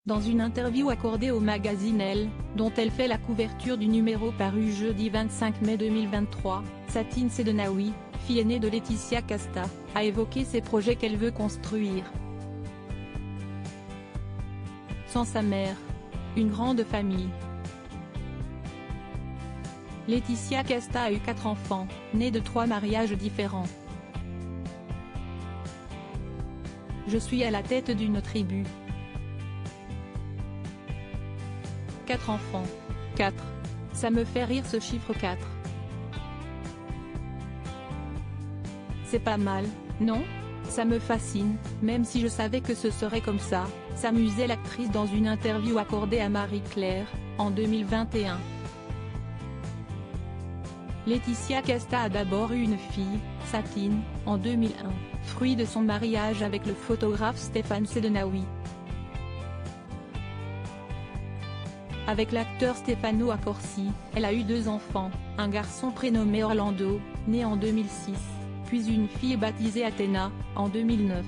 Dans une interview accordée au magazine Elle, dont elle fait la couverture du numéro paru jeudi 25 mai 2023, Satine Sedenaoui, fille aînée de Laetitia Casta, a évoqué ses projets qu'elle veut construire. Sans sa mère. Une grande famille. Laetitia Casta a eu 4 enfants, nés de 3 mariages différents. Je suis à la tête d'une tribu. 4 enfants. 4. Ça me fait rire ce chiffre 4. C'est pas mal, non? Ça me fascine, même si je savais que ce serait comme ça, s'amusait l'actrice dans une interview accordée à Marie-Claire, en 2021. Laetitia Casta a d'abord eu une fille, Satine, en 2001, fruit de son mariage avec le photographe Stéphane Sedenaoui. Avec l'acteur Stefano Accorsi, elle a eu 2 enfants, un garçon prénommé Orlando, né en 2006, puis une fille baptisée Athéna, en 2009.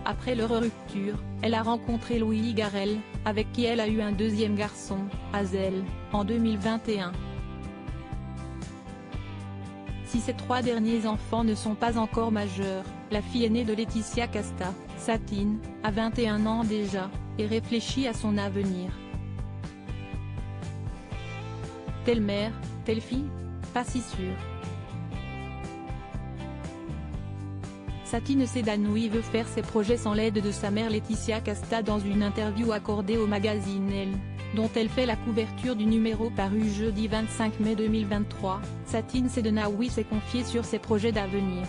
Après leur rupture, elle a rencontré Louis Garrel, avec qui elle a eu un 2e garçon, Hazel, en 2021. Si ces 3 derniers enfants ne sont pas encore majeurs, la fille aînée de Laetitia Casta, Satine, a 21 ans déjà, et réfléchit à son avenir. Telle mère, telle fille? Pas si sûr. Satine Sedenaoui veut faire ses projets sans l'aide de sa mère Laetitia Casta. Dans une interview accordée au magazine Elle, dont elle fait la couverture du numéro paru jeudi 25 mai 2023, Satine Sedenaoui s'est confiée sur ses projets d'avenir.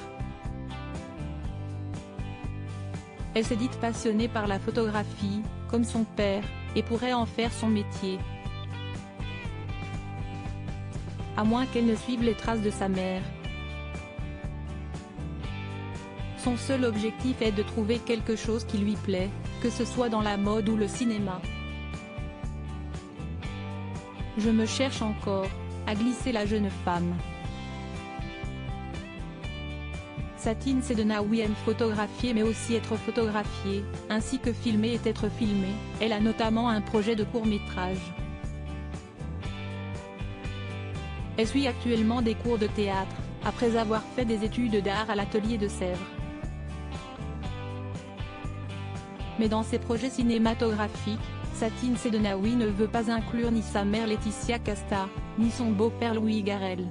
Elle s'est dite passionnée par la photographie, comme son père, et pourrait en faire son métier. À moins qu'elle ne suive les traces de sa mère. Son seul objectif est de trouver quelque chose qui lui plaît, que ce soit dans la mode ou le cinéma. Je me cherche encore, a glissé la jeune femme. Satine Sedenaoui aime photographier mais aussi être photographiée, ainsi que filmer et être filmée. Elle a notamment un projet de court-métrage. Elle suit actuellement des cours de théâtre, après avoir fait des études d'art à l'atelier de Sèvres. Mais dans ses projets cinématographiques, Satine Sedenaoui ne veut pas inclure ni sa mère Laetitia Casta, ni son beau-père Louis Garrel.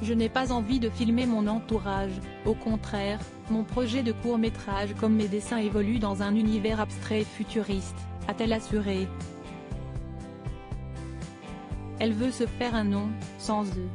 Je n'ai pas envie de filmer mon entourage, au contraire, mon projet de court-métrage comme mes dessins évoluent dans un univers abstrait et futuriste, a-t-elle assuré. Elle veut se faire un nom, sans eux.